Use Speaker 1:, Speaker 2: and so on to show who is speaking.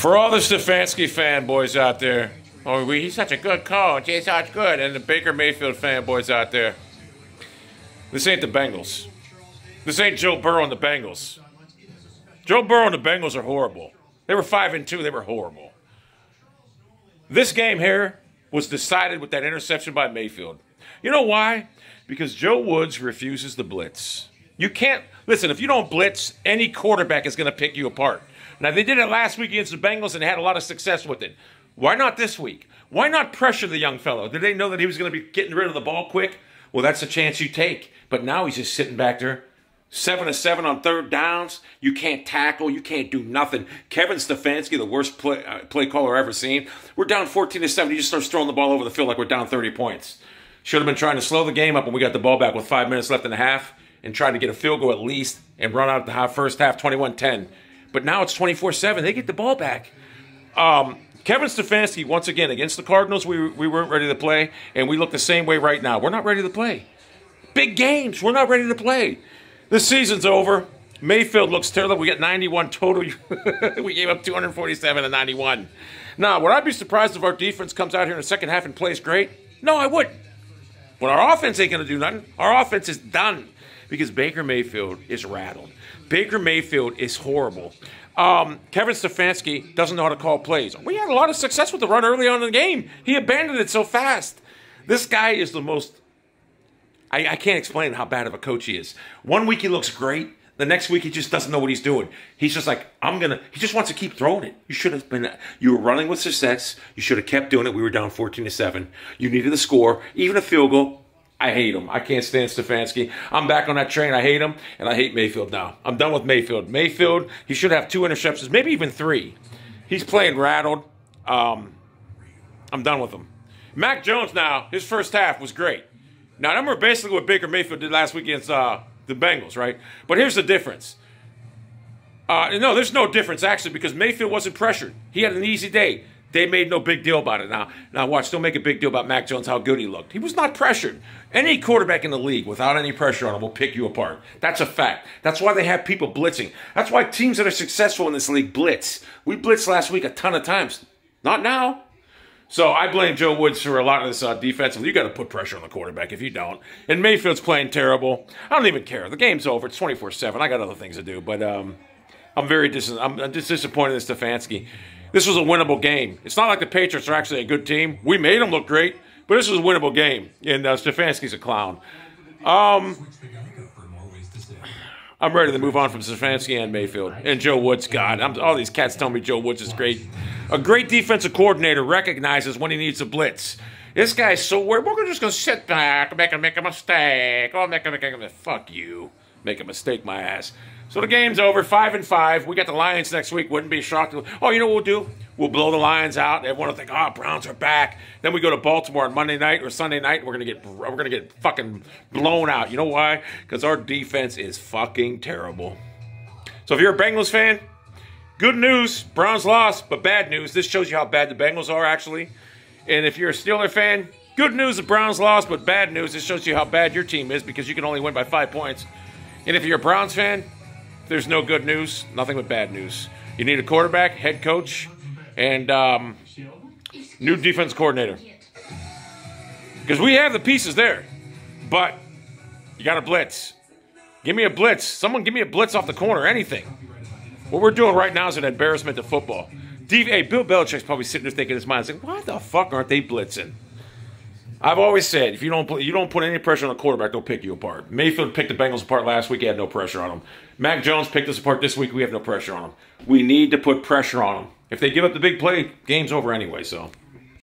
Speaker 1: For all the Stefanski fanboys out there, oh, he's such a good coach, he's such good, and the Baker Mayfield fanboys out there, this ain't the Bengals. This ain't Joe Burrow and the Bengals. Joe Burrow and the Bengals are horrible. They were 5-2, they were horrible. This game here was decided with that interception by Mayfield. You know why? Because Joe Woods refuses to blitz. You can't, listen, if you don't blitz, any quarterback is going to pick you apart. Now, they did it last week against the Bengals and had a lot of success with it. Why not this week? Why not pressure the young fellow? Did they know that he was going to be getting rid of the ball quick? Well, that's a chance you take. But now he's just sitting back there, 7-7 on third downs. You can't tackle. You can't do nothing. Kevin Stefanski, the worst play caller I've ever seen. We're down 14-7. He just starts throwing the ball over the field like we're down 30 points. Should have been trying to slow the game up when we got the ball back with 5 minutes left in the half and trying to get a field goal at least and run out the first half 21-10. But now it's 24-7. They get the ball back. Kevin Stefanski, once again, against the Cardinals, we weren't ready to play, and we look the same way right now. We're not ready to play. Big games. We're not ready to play. This season's over. Mayfield looks terrible. We got 91 total. We gave up 247 and 91. Now, would I be surprised if our defense comes out here in the second half and plays great? No, I wouldn't. But our offense ain't going to do nothing. Our offense is done because Baker Mayfield is rattled. Baker Mayfield is horrible. Kevin Stefanski doesn't know how to call plays. We had a lot of success with the run early on in the game. He abandoned it so fast. This guy is the most... I can't explain how bad of a coach he is. One week he looks great. The next week he just doesn't know what he's doing. He's just like, he just wants to keep throwing it. You should have been... You were running with success. You should have kept doing it. We were down 14-7. You needed a score, even a field goal. I hate him. I can't stand Stefanski. I'm back on that train. I hate him, and I hate Mayfield now. I'm done with Mayfield. Mayfield, he should have 2 interceptions, maybe even 3. He's playing rattled. I'm done with him. Mac Jones now, his first half was great. Now, them were basically what Baker Mayfield did last week against the Bengals, right? But here's the difference. No, there's no difference, actually, because Mayfield wasn't pressured. He had an easy day. They made no big deal about it. Now watch, don't make a big deal about Mac Jones, how good he looked. He was not pressured. Any quarterback in the league without any pressure on him will pick you apart. That's a fact. That's why they have people blitzing. That's why teams that are successful in this league blitz. We blitzed last week a ton of times. Not now. So I blame Joe Woods for a lot of this defensive. You got to put pressure on the quarterback if you don't. And Mayfield's playing terrible. I don't even care. The game's over. It's 24-7. I got other things to do. But I'm just disappointed in Stefanski. This was a winnable game. It's not like the Patriots are actually a good team. We made them look great, but this was a winnable game. And Stefanski's a clown. I'm ready to move on from Stefanski and Mayfield. And Joe Woods, God. All these cats tell me Joe Woods is great. A great defensive coordinator recognizes when he needs a blitz. This guy's so weird. We're just going to sit back, make a mistake. Oh, fuck you. Make a mistake, my ass. So the game's over, 5-5. We got the Lions next week. Wouldn't be shocked. Oh, you know what we'll do? We'll blow the Lions out. Everyone will think, oh, Browns are back. Then we go to Baltimore on Monday night or Sunday night. And we're gonna get fucking blown out. You know why? Because our defense is fucking terrible. So if you're a Bengals fan, good news, Browns lost, but bad news. This shows you how bad the Bengals are actually. And if you're a Steeler fan, good news, the Browns lost, but bad news. This shows you how bad your team is because you can only win by 5 points. And if you're a Browns fan, there's no good news, nothing but bad news. You need a quarterback, head coach, and new defense coordinator. Because we have the pieces there, but you got to blitz. Give me a blitz. Someone give me a blitz off the corner, anything. What we're doing right now is an embarrassment to football. Hey, Bill Belichick's probably sitting there thinking in his mind, saying, why the fuck aren't they blitzing? I've always said, if you don't put any pressure on the quarterback, they'll pick you apart. Mayfield picked the Bengals apart last week. He had no pressure on him. Mac Jones picked us apart this week. We have no pressure on him. We need to put pressure on them. If they give up the big play, game's over anyway, so...